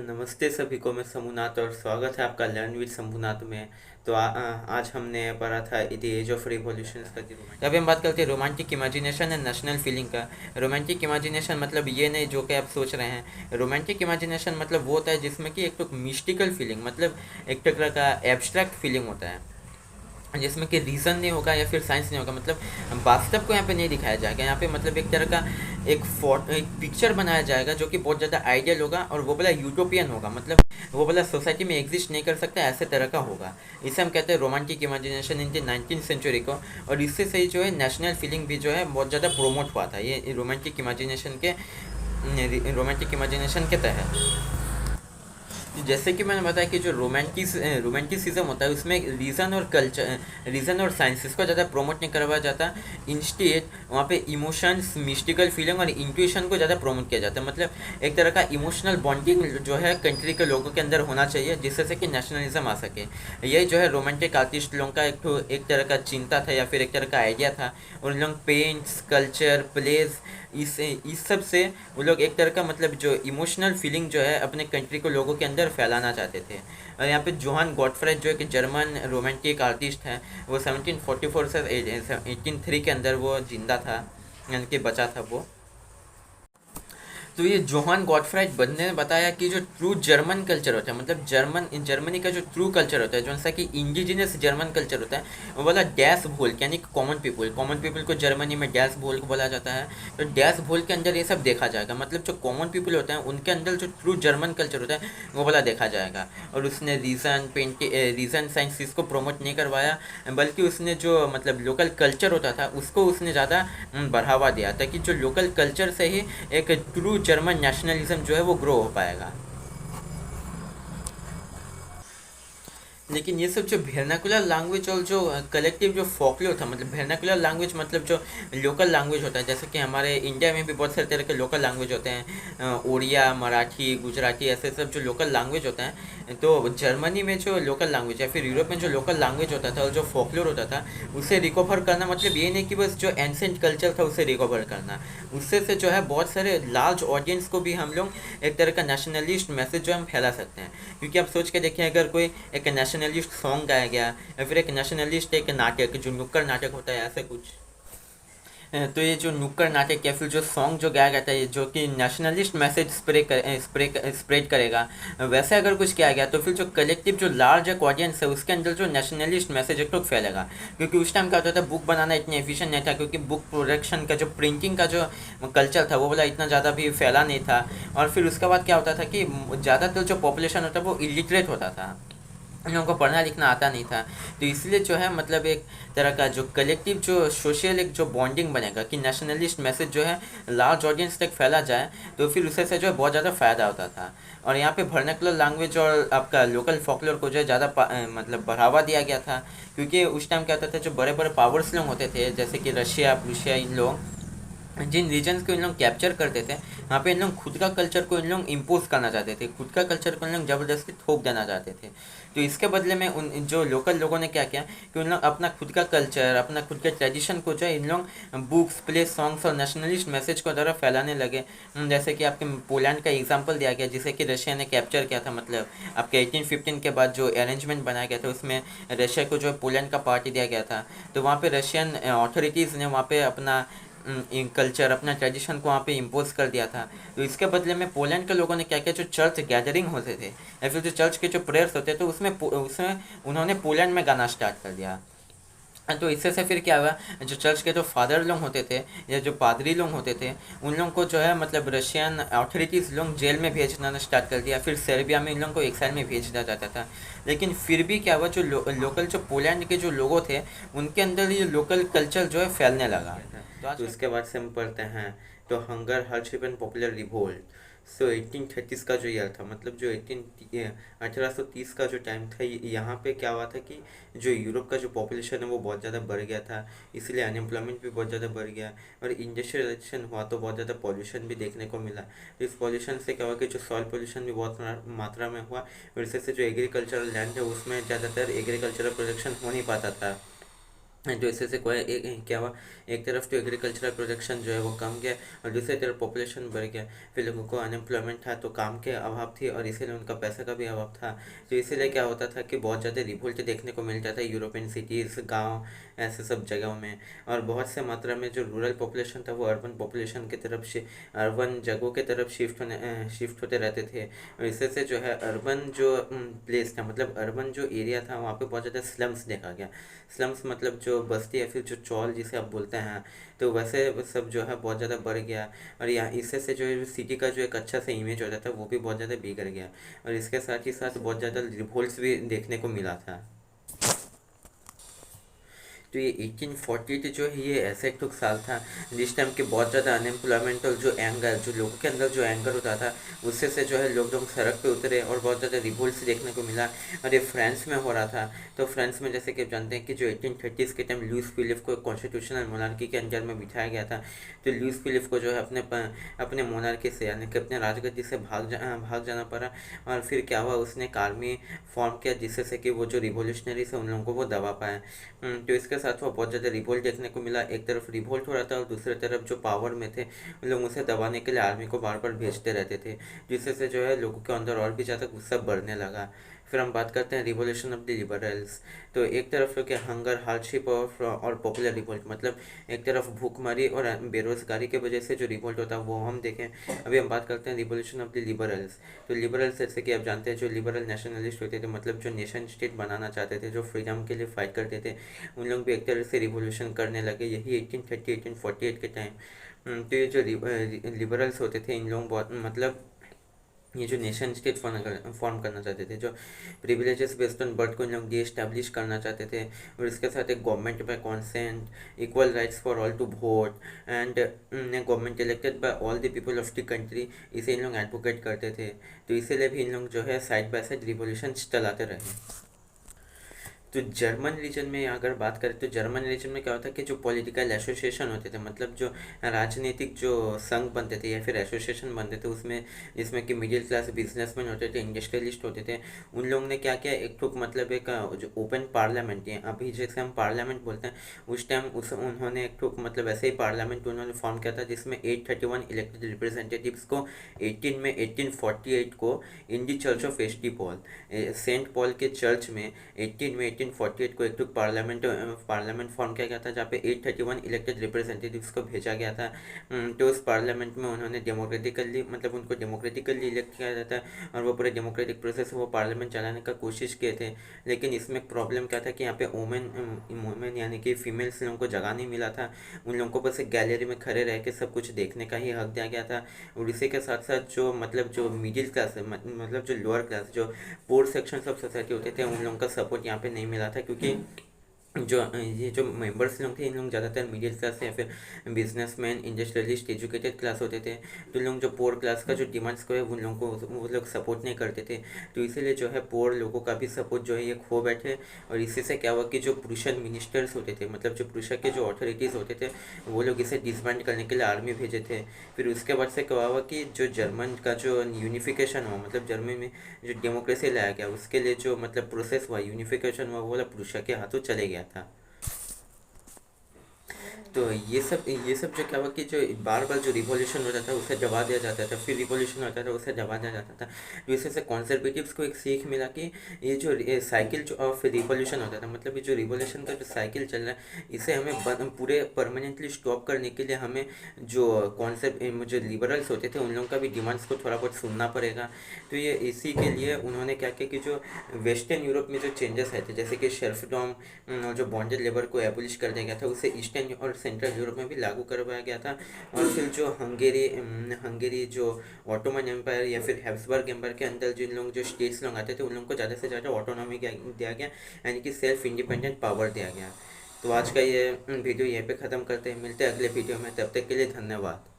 नमस्ते सभी को, मैं शंभुनाथ और स्वागत है आपका लर्न विद शंभुनाथ में। तो आज हमने पढ़ा था द एज ऑफ रिवॉल्यूशन का। अभी हम बात करते हैं romantic imagination and national feeling का। रोमांटिक इमेजिनेशन मतलब ये नहीं जो कि आप सोच रहे हैं। रोमांटिक इमेजिनेशन मतलब वो होता है जिसमें कि एक तो मिस्टिकल फीलिंग, मतलब एक तरह का एब्स्ट्रैक्ट फीलिंग होता है, जिसमें कि रीज़न नहीं होगा या फिर साइंस नहीं होगा। मतलब वास्तव को यहाँ पे नहीं दिखाया जाएगा। यहाँ पे मतलब एक तरह का एक पिक्चर बनाया जाएगा जो कि बहुत ज़्यादा आइडियल होगा और वो वाला यूटोपियन होगा। मतलब वो वाला सोसाइटी में एग्जिस्ट नहीं कर सकता, ऐसे तरह का होगा। इसे हम कहते हैं romantic imagination in the 19th century को। और इससे सही जो है नेशनल फीलिंग भी जो है बहुत ज़्यादा प्रोमोट हुआ था ये रोमांटिक इमेजिनेशन के तहत। जैसे कि मैंने बताया कि जो रोमांटिसिज्म होता है उसमें रीज़न और साइंस इसको ज़्यादा प्रमोट नहीं करवाया जाता। इंस्टेड वहाँ पे इमोशंस, मिस्टिकल फीलिंग और इंट्यूशन को ज़्यादा प्रमोट किया जाता है। मतलब एक तरह का इमोशनल बॉन्डिंग जो है कंट्री के लोगों के अंदर होना चाहिए, जिससे से कि नेशनलिज्म आ सके। यही जो है रोमांटिक आर्टिस्ट लोगों का एक तरह का चिंता था या फिर एक तरह का आइडिया था। उन लोग पेंट्स, कल्चर, प्लेस, इस सब से वो लोग एक तरह का मतलब जो इमोशनल फीलिंग जो है अपने कंट्री को लोगों के अंदर फैलाना चाहते थे। और यहाँ पे जोहान गॉटफ्राइड जो एक जर्मन रोमांटिक आर्टिस्ट हैं, वो 1744 से 1803 के अंदर वो जिंदा था, यानी कि बचा था वो। तो ये जोहान गॉटफ्राइड बंदे ने बताया कि जो ट्रू जर्मन कल्चर होता है, मतलब जर्मनी का जो ट्रू कल्चर होता है, जो सा कि इंडिजिनस जर्मन कल्चर होता है, वो बोला डैश भोल, यानी कॉमन पीपल को जर्मनी में डैश भोल को बोला जाता है। तो डैश भोल के अंदर ये सब देखा जाएगा। मतलब जो कॉमन पीपल होते हैं उनके अंदर जो ट्रू जर्मन कल्चर होता है वो बोला देखा जाएगा। और उसने रीज़न साइंस इसको प्रमोट नहीं करवाया, बल्कि उसने जो मतलब लोकल कल्चर होता था उसको उसने ज़्यादा बढ़ावा दिया, ताकि जो लोकल कल्चर से ही एक ट्रू जर्मन नेशनलिज्म जो है वो ग्रो हो पाएगा। लेकिन ये सब जो वेर्नाकुलर लैंग्वेज और जो कलेक्टिव जो फोकलोर था, मतलब वेर्नाकुलर लैंग्वेज मतलब जो लोकल लैंग्वेज होता है, जैसे कि हमारे इंडिया में भी बहुत सारे तरह के लोकल लैंग्वेज होते हैं, उड़िया, मराठी, गुजराती, ऐसे सब जो लोकल लैंग्वेज होते हैं। तो जर्मनी में जो लोकल लैंग्वेज या फिर यूरोप में जो लोकल लैंग्वेज होता था और जो फोकलोर होता था उसे रिकवर करना, मतलब ये नहीं कि बस जो एंसेंट कल्चर था उसे रिकवर करना, उससे से जो है बहुत सारे लार्ज ऑडियंस को भी हम लोग एक तरह का नेशनलिस्ट मैसेज जो हम फैला सकते हैं। क्योंकि आप सोच के देखिए, अगर कोई एक नेशनलिस्ट सॉन्ग गाया गया या फिर एक नेशनलिस्ट एक नाटक जो नुक्कड़ नाटक होता है ऐसे कुछ, तो ये जो नुक्कड़ नाटक या फिर जो सॉन्ग जो गाया जाता है जो कि नेशनलिस्ट मैसेज स्प्रेड करेगा, वैसे अगर कुछ किया गया तो फिर जो कलेक्टिव जो लार्ज एक ऑडियंस है उसके अंदर जो नेशनलिस्ट मैसेज एक तो फैलेगा। क्योंकि उस टाइम क्या होता था, बुक बनाना इतनी एफिशिएंट नहीं था, क्योंकि बुक प्रोडक्शन का जो प्रिंटिंग का जो कल्चर था वो वाला इतना ज़्यादा भी फैला नहीं था। और फिर उसके बाद क्या होता था कि ज़्यादातर जो पॉपुलेशन होता है वो इलिटरेट होता था, उन लोगों को पढ़ना लिखना आता नहीं था। तो इसलिए जो है मतलब एक तरह का जो कलेक्टिव जो सोशल एक जो बॉन्डिंग बनेगा कि नेशनलिस्ट मैसेज जो है लार्ज ऑडियंस तक फैला जाए, तो फिर उससे से जो है बहुत ज़्यादा फ़ायदा होता था। और यहाँ पे वर्नाकुलर लैंग्वेज और आपका लोकल फोकलोर को जो है ज़्यादा मतलब बढ़ावा दिया गया था। क्योंकि उस टाइम क्या होता था, जो बड़े बड़े पावर्स लोग होते थे जैसे कि रशिया, प्रूशिया, इन लोग जिन रीजन्स को इन लोग कैप्चर करते थे, वहाँ पे इन लोग खुद का कल्चर को इन लोग इम्पोज करना चाहते थे, खुद का कल्चर को इन लोग ज़बरदस्ती थोप देना चाहते थे। तो इसके बदले में उन जो लोकल लोगों ने क्या किया कि उन लोग अपना खुद का कल्चर, अपना खुद के ट्रेडिशन को जो है इन लोग बुक्स, प्ले, सॉन्ग्स और नेशनलिस्ट मैसेज को द्वारा फैलाने लगे। जैसे कि आपके पोलैंड का एग्जाम्पल दिया गया, जिसे कि रशिया ने कैप्चर किया था। मतलब आपके 1815 के बाद जो अरेंजमेंट बनाया गया था उसमें रशिया को जो है पोलैंड का पार्टी दिया गया था। तो वहाँ पे रशियन अथॉरिटीज़ ने वहाँ पे अपना कल्चर, अपना ट्रेडिशन को वहाँ पे इम्पोज कर दिया था। तो इसके बदले में पोलैंड के लोगों ने क्या किया, जो चर्च गैदरिंग होते थे या फिर जो चर्च के जो प्रेयर्स होते थे तो उसमें उन्होंने पोलैंड में गाना स्टार्ट कर दिया। तो इससे से फिर क्या हुआ, जो चर्च के जो फादर लोग होते थे या जो पादरी लोग होते थे उन लोगों को जो है मतलब रशियन अथॉरिटीज़ लोग जेल में भेजना स्टार्ट कर दिया। फिर सर्बिया में इन लोगों को एक्साइल में भेज दिया जाता था। लेकिन फिर भी क्या हुआ, जो लोकल जो पोलैंड के जो लोगों थे उनके अंदर ये लोकल कल्चर जो है फैलने लगा। तो इसके बाद से हम पढ़ते हैं तो hunger, hardship and popular revolt. So 1830 का जो ईयर था, मतलब जो 1830 का जो टाइम था, यहाँ पे क्या हुआ था कि जो यूरोप का जो पॉपुलेशन है वो बहुत ज़्यादा बढ़ गया था, इसलिए अनएम्प्लॉयमेंट भी बहुत ज़्यादा बढ़ गया। और इंडस्ट्रियलाइजेशन हुआ तो बहुत ज़्यादा पॉल्यूशन भी देखने को मिला। तो इस पॉल्यूशन से क्या हुआ कि जो सॉइल पॉल्यूशन भी बहुत मात्रा में हुआ, और इससे जो एग्रीकल्चरल लैंड है उसमें ज़्यादातर एग्रीकल्चरल प्रोडक्शन हो नहीं पाता था। तो इससे कोई क्या हुआ, एक तरफ तो एग्रीकल्चरल प्रोडक्शन जो है वो कम गया और दूसरी तरफ पॉपुलेशन बढ़ गया। फिर लोगों को अनएम्प्लॉयमेंट था, तो काम के अभाव थी और इसीलिए उनका पैसे का भी अभाव था। तो इसीलिए क्या होता था कि बहुत ज़्यादा रिवोल्ट देखने को मिलता था यूरोपियन सिटीज़, गाँव, ऐसे सब जगहों में। और बहुत से मात्रा में जो रूरल पॉपुलेशन था वो अर्बन पॉपुलेशन की तरफ से अर्बन जगहों की तरफ शिफ्ट होते रहते थे। और इससे से जो है अर्बन जो प्लेस था, मतलब अर्बन जो एरिया था वहाँ पे बहुत ज़्यादा स्लम्स देखा गया। स्लम्स मतलब जो बस्ती या फिर जो चौल जिसे आप बोलते हैं, तो वैसे वो सब जो है बहुत ज़्यादा बढ़ गया। और यहाँ इससे से जो है सिटी का जो एक अच्छा सा इमेज होता था वो भी बहुत ज़्यादा बिगड़ गया। और इसके साथ ही साथ बहुत ज़्यादा रिवोल्ट्स भी देखने को मिला था। तो ये 1848 जो है ये ऐसा एक साल था जिस टाइम के बहुत ज़्यादा अनएम्प्लॉयमेंट और जो एंगर, जो लोगों के अंदर जो एंगर होता था उससे से जो है लोग सड़क पे उतरे और बहुत ज़्यादा रिवोल्ट्स देखने को मिला। और ये फ्रांस में हो रहा था। तो फ्रांस में जैसे कि आप जानते हैं कि जो 1830s के टाइम लुईस फिलिप को कॉन्स्टिट्यूशनल मोनार्की के अंदर में बिठाया गया था। तो लुईस फिलिप को जो है अपने मोनार्की से यानी कि अपने राजगद्दी से भाग जाना पड़ा। और फिर क्या हुआ, उसने एक आर्मी फॉर्म किया जिससे से कि वो जो रिवोल्यूशनरीज है उन लोगों को वो दबा पाए। तो इसके साथ वो बहुत ज़्यादा रिवोल्ट देखने को मिला। एक तरफ रिवोल्ट हो रहा था और दूसरी तरफ जो पावर में थे उन लोग उसे दबाने के लिए आर्मी को बार बार भेजते रहते थे, जिससे से जो है लोगों के अंदर और भी ज़्यादा गुस्सा बढ़ने लगा। फिर हम बात करते हैं रिवोल्यूशन ऑफ द लिबरल्स। तो एक तरफ जो कि हंगर, हार्डशिप और पॉपुलर रिवोल्ट, मतलब एक तरफ भूखमरी और बेरोजगारी की वजह से जो रिवोल्ट होता है वो हम देखें। अभी हम बात करते हैं रिवोल्यूशन ऑफ द लिबरल्स। तो लिबरल्स जैसे कि आप जानते हैं जो लिबरल नेशनलिस्ट होते थे, मतलब जो नेशन स्टेट बनाना चाहते थे, जो फ्रीडम के लिए फाइट करते थे, उन लोग भी एक तरह से रिवोल्यूशन करने लगे, यही 1830 1848 के टाइम। तो ये जो लिबरल्स होते थे इन लोग बहुत मतलब ये जो नेशन स्टेट फॉर्म करना चाहते थे, जो प्रिविलेजेस बेस्ड ऑन बर्थ को इन लोग डी एस्टैब्लिश करना चाहते थे। और इसके साथ एक government by consent, equal rights for all to vote and government elected by all the people of the country, इसे इन लोग एडवोकेट करते थे। तो इसीलिए भी इन लोग जो है साइड बाय साइड रिवोल्यूशन चलाते रहे। तो जर्मन रीजन में अगर बात करें तो जर्मन रीजन में क्या होता है कि जो पॉलिटिकल एसोसिएशन होते थे, मतलब जो राजनीतिक जो संघ बनते थे या फिर एसोसिएशन बनते थे, उसमें जिसमें कि मिडिल क्लास बिजनेसमैन होते थे, इंडस्ट्रियलिस्ट होते थे, उन लोगों ने क्या किया, एक ठोक मतलब एक जो ओपन पार्लियामेंट है अभी जैसे हम पार्लियामेंट बोलते हैं, उस टाइम उस उन्होंने एक ठोक मतलब ऐसे ही पार्लियामेंट उन्होंने फॉर्म किया था जिसमें 831 इलेक्टेड रिप्रेजेंटेटिव्स को 1848 को in the church of S D Paul, saint Paul के चर्च में 1848 को एक पार्लियामेंट फॉर्म किया गया था जहाँ पे 831 इलेक्टेड रिप्रेजेंटेटिव्स को भेजा गया था। तो उस पार्लियामेंट में उन्होंने डेमोक्रेटिकली मतलब उनको डेमोक्रेटिकली इलेक्ट किया जाता है और वो पूरे डेमोक्रेटिक प्रोसेस से वो पार्लियामेंट चलाने का कोशिश किए थे। लेकिन इसमें प्रॉब्लम क्या था कि यहाँ पे वुमेन यानी कि फीमेल्स लोगों को जगह नहीं मिला था। उन लोगों को बस एक गैलरी में खड़े रह के सब कुछ देखने का ही हक दिया गया था। और इसी के साथ साथ जो मतलब जो मिडिल क्लास है, मतलब जो लोअर क्लास, जो पोर सेक्शंस ऑफ सोसाइटी होते थे, उन लोगों का सपोर्ट यहाँ पे नहीं मिला था, क्योंकि जो ये जो मेंबर्स लोग थे इन लोग ज़्यादातर मिडिल क्लास या फिर बिजनेसमैन, इंडस्ट्रियलिस्ट, एजुकेटेड क्लास होते थे। तो लोग जो पोर क्लास का जो डिमांड्स को है उन लोगों को वो लोग सपोर्ट नहीं करते थे। तो इसीलिए जो है पोर लोगों का भी सपोर्ट जो है ये खो बैठे। और इसी से क्या हुआ कि जो पुरुषन मिनिस्टर्स होते थे, मतलब जो पुरुष के जो अथॉरिटीज़ होते थे, वो लोग इसे डिसबैंड करने के लिए आर्मी भेजे थे। फिर उसके बाद से क्या हुआ कि जो जर्मन का जो यूनिफिकेशन हुआ, मतलब जर्मनी में जो डेमोक्रेसी लाया गया, उसके लिए जो मतलब प्रोसेस हुआ, यूनिफिकेशन हुआ, वो वाला पुरुष के हाथों चले गया था। तो ये सब जो क्या हुआ कि जो बार बार जो रिवॉल्यूशन होता था उसे दबा दिया जाता था, फिर रिवॉल्यूशन होता था उसे दबा दिया जाता था। तो इससे से कॉन्जर्वेटिव्स को एक सीख मिला कि ये जो साइकिल जो ऑफ रिवॉल्यूशन होता था, मतलब ये जो रिवॉल्यूशन का जो साइकिल चल रहा है, इसे हमें पूरे परमानेंटली स्टॉप करने के लिए हमें जो कॉन्सेप्ट जो लिबरल्स होते थे उन लोगों का भी डिमांड्स को थोड़ा बहुत सुनना पड़ेगा। तो ये इसी के लिए उन्होंने क्या किया कि जो वेस्टर्न यूरोप में जो चेंजेस आए थे, जैसे कि शेर्फडॉम जो बॉन्डेड लेबर को एबोलिश कर दिया गया था, उसे ईस्टर्न और सेंट्रल यूरोप में भी लागू करवाया गया था। और फिर जो हंगेरी जो ऑटोमन एम्पायर या फिर हैब्सबर्ग एम्पायर के अंदर जिन लोग जो स्टेट्स लोग आते थे उन लोगों को ज़्यादा से ज़्यादा ऑटोनॉमी दिया गया, यानी कि सेल्फ इंडिपेंडेंट पावर दिया गया। तो आज का ये वीडियो यहीं पे ख़त्म करते हैं, मिलते हैं अगले वीडियो में, तब तक के लिए धन्यवाद।